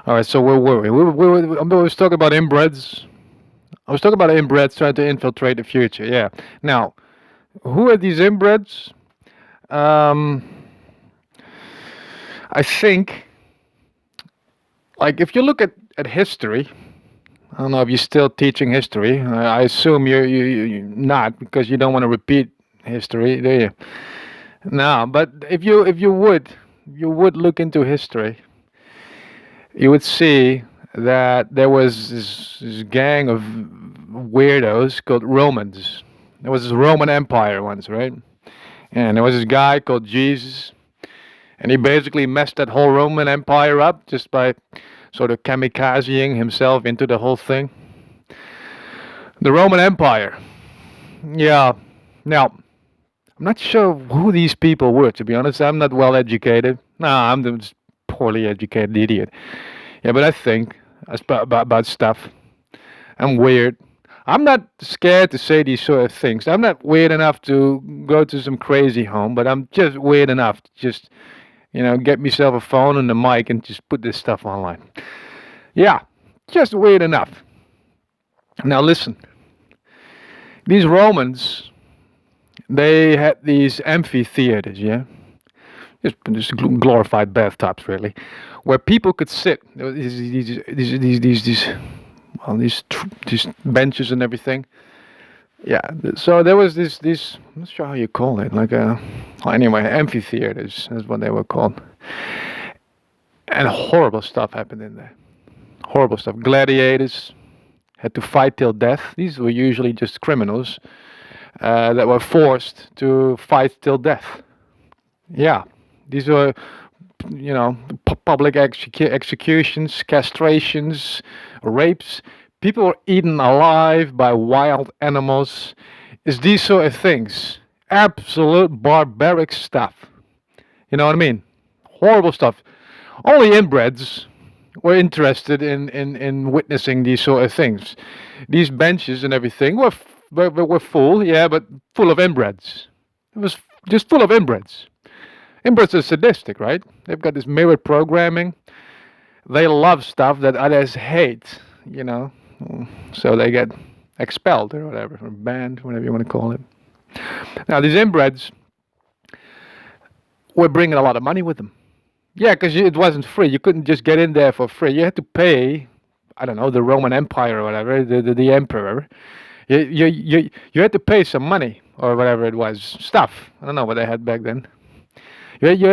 All right, so where were we? I was talking about inbreds. I was talking about inbreds trying to infiltrate the future. Yeah. Now, who are these inbreds? Um, I think, like, if you look at history, I don't know if you're still teaching history. I assume you're not because you don't want to repeat history, do you? No, but if you would look into history, you would see that there was this gang of weirdos called Romans. There was this Roman Empire once, right? And there was this guy called Jesus, and he basically messed that whole Roman Empire up just by sort of kamikazing himself into the whole thing. The Roman Empire. Yeah. Now, I'm not sure who these people were, to be honest. I'm not well educated. Nah, I'm just poorly educated idiot. Yeah, but I think about stuff. I'm weird. I'm not scared to say these sort of things. I'm not weird enough to go to some crazy home, but I'm just weird enough to just, get myself a phone and a mic and just put this stuff online. Yeah, just weird enough. Now listen, these Romans, they had these amphitheaters, yeah? Just glorified bathtubs, really, where people could sit. There were these benches and everything. Yeah. So there was this. I'm not sure how you call it. Like well, anyway, amphitheaters is what they were called. And horrible stuff happened in there. Horrible stuff. Gladiators had to fight till death. These were usually just criminals that were forced to fight till death. Yeah. These were, public executions, castrations, rapes. People were eaten alive by wild animals. It's these sort of things. Absolute barbaric stuff. You know what I mean? Horrible stuff. Only inbreds were interested in witnessing these sort of things. These benches and everything were full, yeah, but full of inbreds. It was just full of inbreds. Inbreds are sadistic, right? They've got this mirrored programming. They love stuff that others hate, you know. So they get expelled or whatever, or banned, whatever you want to call it. Now, these inbreds were bringing a lot of money with them. Yeah, because it wasn't free. You couldn't just get in there for free. You had to pay, I don't know, the Roman Empire or whatever, the emperor. You had to pay some money or whatever it was. Stuff. I don't know what they had back then. You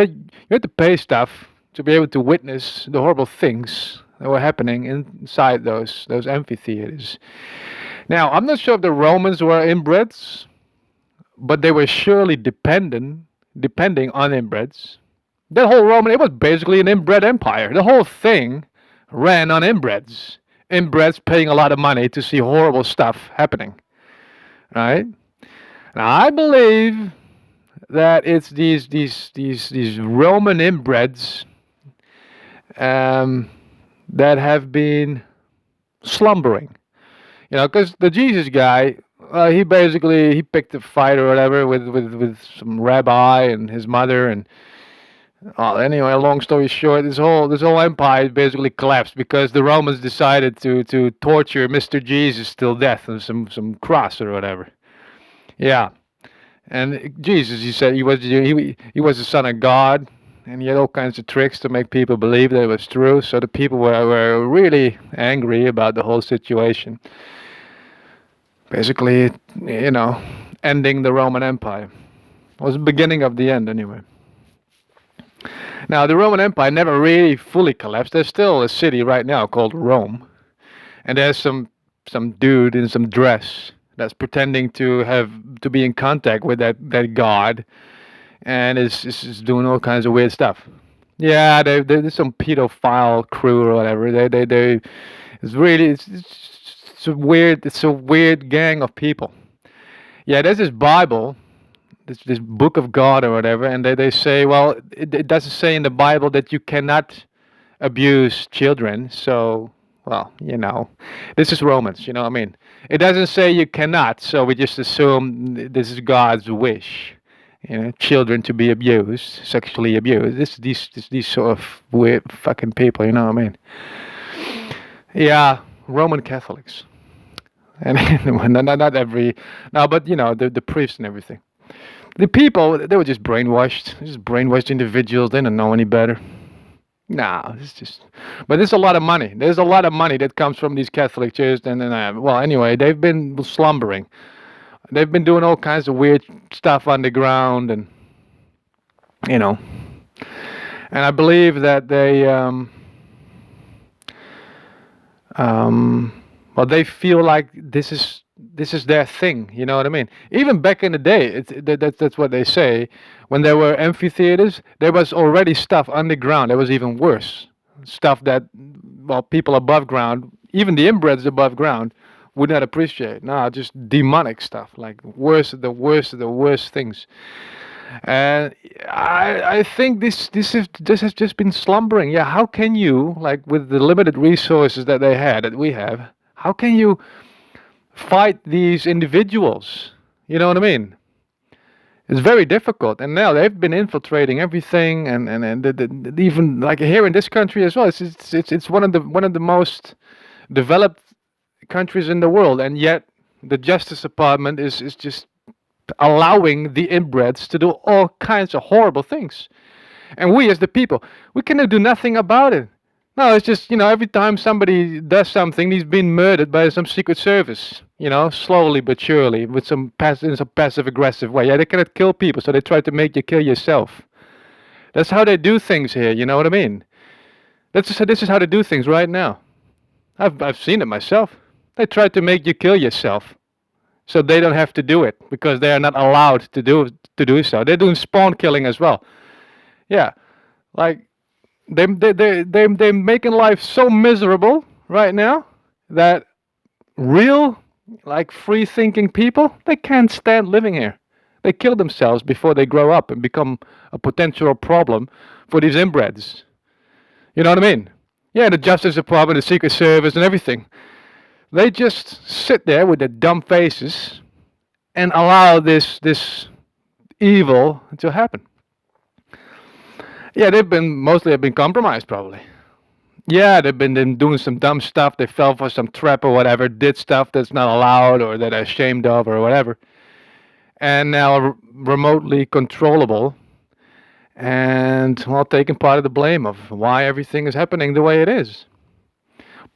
had to pay stuff to be able to witness the horrible things that were happening inside those amphitheaters. Now, I'm not sure if the Romans were inbreds, but they were surely depending on inbreds. That whole Roman, it was basically an inbred empire. The whole thing ran on inbreds. Inbreds paying a lot of money to see horrible stuff happening. Right? Now, I believe that it's these Roman inbreds that have been slumbering. Because the Jesus guy, he picked a fight or whatever with some rabbi and his mother, and anyway, long story short, this whole empire basically collapsed because the Romans decided to torture Mr. Jesus till death on some cross or whatever. Yeah. And Jesus, he said he was the son of God, and he had all kinds of tricks to make people believe that it was true. So the people were really angry about the whole situation. Basically, ending the Roman Empire. It was the beginning of the end, anyway. Now, the Roman Empire never really fully collapsed. There's still a city right now called Rome, and there's some dude in some dress that's pretending to be in contact with that god, and is doing all kinds of weird stuff. Yeah, there's some pedophile crew or whatever. They it's really it's a weird gang of people. Yeah, there's this Bible, this book of God or whatever, and they say, well, it doesn't say in the Bible that you cannot abuse children. So, well, this is Romans, you know what I mean? It doesn't say you cannot, so we just assume this is God's wish. children to be abused, sexually abused. These sort of weird fucking people. You know what I mean? Yeah, Roman Catholics, and not every no, but the priests and everything. The people, they were just brainwashed individuals. They don't know any better. No, it's just. But there's a lot of money. There's a lot of money that comes from these Catholic churches, and then well, anyway, they've been slumbering. They've been doing all kinds of weird stuff underground, and you know, and I believe that well, they feel like this is their thing. You know what I mean? Even back in the day, that's what they say. When there were amphitheaters, there was already stuff underground that was even worse. Stuff that, well, people above ground, even the inbreds above ground, would not appreciate. No, just demonic stuff, like the worst of the worst things. And I think this has just been slumbering. Yeah, how can you, like, with the limited resources that we have, how can you fight these individuals? You know what I mean? It's very difficult, and now they've been infiltrating everything, and even like here in this country as well. It's one of the most developed countries in the world, and yet the Justice Department is just allowing the inbreds to do all kinds of horrible things. And we, as the people, we cannot do nothing about it. No, it's just, every time somebody does something, he's been murdered by some secret service, slowly but surely, with in some passive aggressive way. Yeah, they cannot kill people, so they try to make you kill yourself. That's how they do things here, you know what I mean? This is how they do things right now. I've seen it myself. They try to make you kill yourself, so they don't have to do it, because they are not allowed to do so. They're doing spawn killing as well. Yeah, like they're making life so miserable right now that real, like, free thinking people, they can't stand living here. They kill themselves before they grow up and become a potential problem for these inbreds. You know what I mean? Yeah, the Justice Department, the Secret Service, and everything. They just sit there with their dumb faces and allow this evil to happen. Yeah, mostly have been compromised, probably. Yeah, they've been doing some dumb stuff. They fell for some trap or whatever, did stuff that's not allowed or that they're ashamed of or whatever, and now are remotely controllable, and, well, taking part of the blame of why everything is happening the way it is.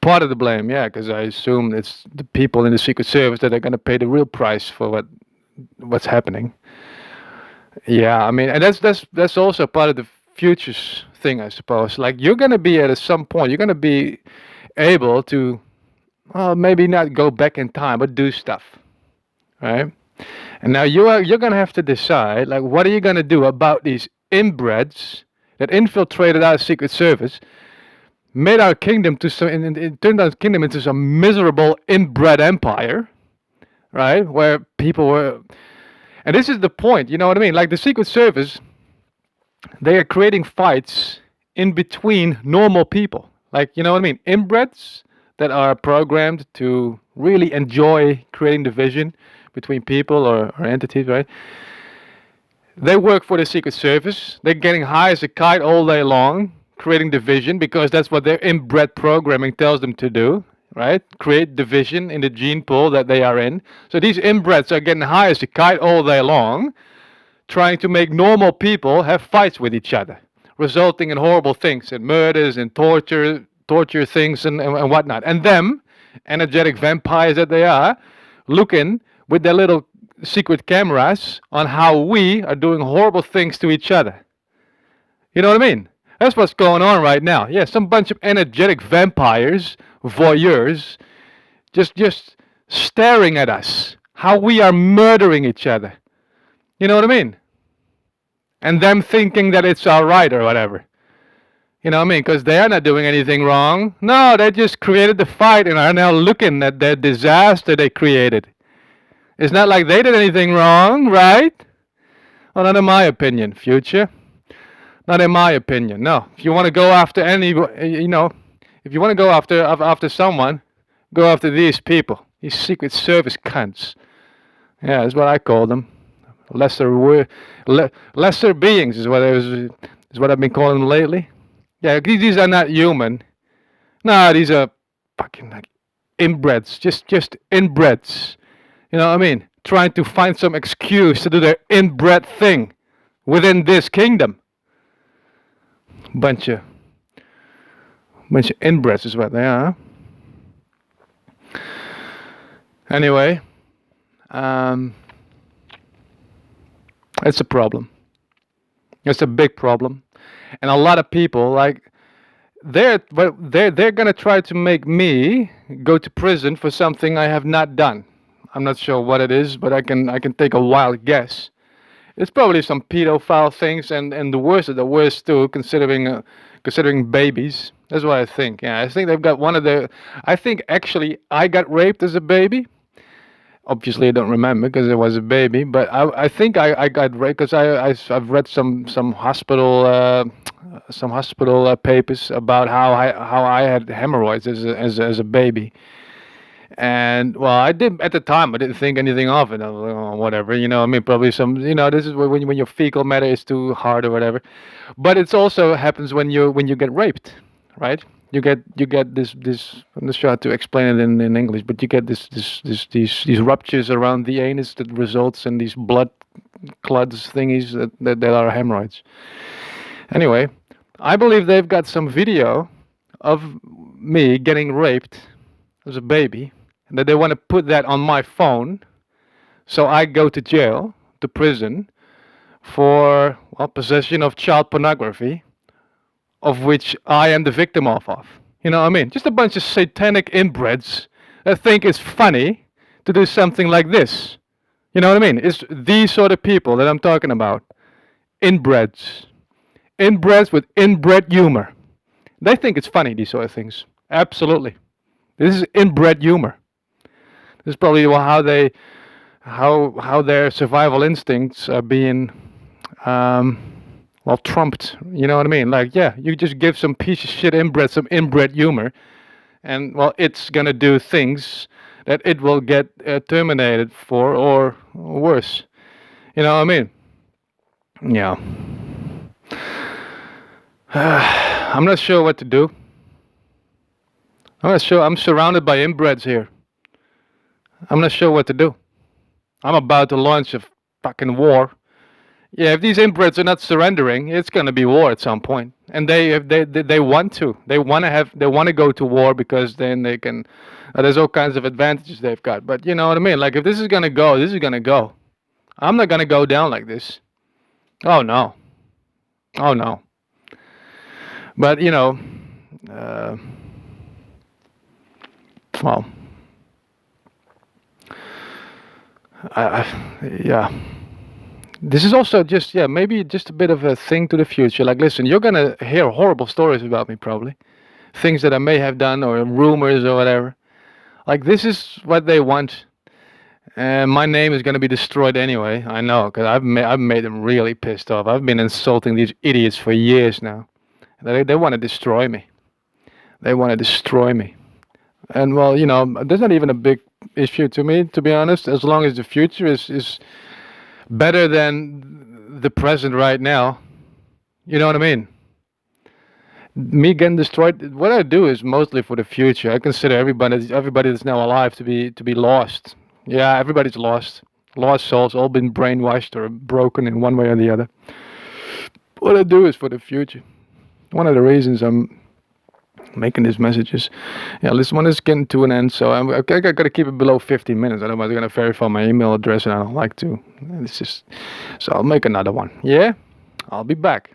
Part of the blame, yeah, because I assume it's the people in the Secret Service that are going to pay the real price for what's happening. Yeah, I mean, and that's also part of the futures thing, I suppose. Like, you're going to be at some point, you're going to be able to, well, maybe not go back in time, but do stuff, right? And now you're going to have to decide, like, what are you going to do about these inbreds that infiltrated our Secret Service, made our kingdom turned our kingdom into some miserable inbred empire, right? Where people were, and this is the point, you know what I mean? Like, the Secret Service, they are creating fights in between normal people. Like, you know what I mean? Inbreds that are programmed to really enjoy creating division between people or entities, right? They work for the Secret Service. They're getting high as a kite all day long, creating division, because that's what their inbred programming tells them to do, right? Create division in the gene pool that they are in. So these inbreds are getting high as a kite all day long, trying to make normal people have fights with each other, resulting in horrible things, and murders and torture things and whatnot. And them, energetic vampires that they are, looking with their little secret cameras on how we are doing horrible things to each other. You know what I mean? That's what's going on right now. Yeah, some bunch of energetic vampires, voyeurs, just staring at us, how we are murdering each other. You know what I mean? And them thinking that it's all right or whatever. You know what I mean? Because they are not doing anything wrong. No, they just created the fight and are now looking at their disaster they created. It's not like they did anything wrong, right? Well, not in my opinion, future. Not in my opinion, no. If you want to go after if you want to go after someone, go after these people, these Secret Service cunts. Yeah, that's what I call them. lesser beings is what I've been calling them lately. Yeah, these are not human. No, these are fucking like inbreds, just inbreds. You know what I mean? Trying to find some excuse to do their inbred thing within this kingdom. Bunch of inbreds is what they are. Anyway, it's a problem. It's a big problem, and a lot of people like they're gonna try to make me go to prison for something I have not done. I'm not sure what it is, but I can take a wild guess. It's probably some pedophile things, and the worst of the worst too, considering babies. That's what I think. Yeah, I think they've got one of the. I think actually I got raped as a baby. Obviously, I don't remember because I was a baby, but I think I got raped because I've read some hospital papers about how I had hemorrhoids as a baby. And well, I did at the time. I didn't think anything of it. I was like, oh, whatever, you know. I mean, probably some, you know. This is when your fecal matter is too hard or whatever. But it's also happens when you get raped, right? You get this. I'm not sure how to explain it in English, but you get these ruptures around the anus that results in these blood clots thingies that are hemorrhoids. Anyway, I believe they've got some video of me getting raped as a baby, and that they want to put that on my phone, so I go to jail, to prison, for possession of child pornography, of which I am the victim of. You know what I mean? Just a bunch of satanic inbreds that think it's funny to do something like this. You know what I mean? It's these sort of people that I'm talking about. Inbreds. Inbreds with inbred humor. They think it's funny, these sort of things. Absolutely. This is inbred humor. This is probably how their survival instincts are being trumped. You know what I mean? Like, yeah, you just give some piece of shit inbred some inbred humor, and it's gonna do things that it will get terminated for, or worse. You know what I mean? Yeah. I'm not sure what to do. I'm not sure. I'm surrounded by inbreds here. I'm not sure what to do. I'm about to launch a fucking war. Yeah, if these inbreds are not surrendering, it's gonna be war at some point. And they want to. They want to go to war because then they can. There's all kinds of advantages they've got. But you know what I mean? Like, if this is gonna go, this is gonna go. I'm not gonna go down like this. Oh no. Oh no. But you know, well, yeah. This is also just, maybe just a bit of a thing to the future. Like, listen, you're gonna hear horrible stories about me, probably. Things that I may have done, or rumors or whatever. Like, this is what they want. And my name is gonna be destroyed anyway. I know, because I've made them really pissed off. I've been insulting these idiots for years now. They want to destroy me. They want to destroy me. And well, you know, there's not even a big issue to me, to be honest, as long as the future is better than the present right now. You know what I mean? Me getting destroyed, what I do is mostly for the future. I consider everybody that's now alive to be lost. Yeah, everybody's lost. Lost souls, all been brainwashed or broken in one way or the other. What I do is for the future. One of the reasons I'm making these messages. Yeah, this one is getting to an end, so I got to keep it below 15 minutes. Otherwise, I'm going to verify my email address, and I don't like to. It's just, so I'll make another one. Yeah, I'll be back.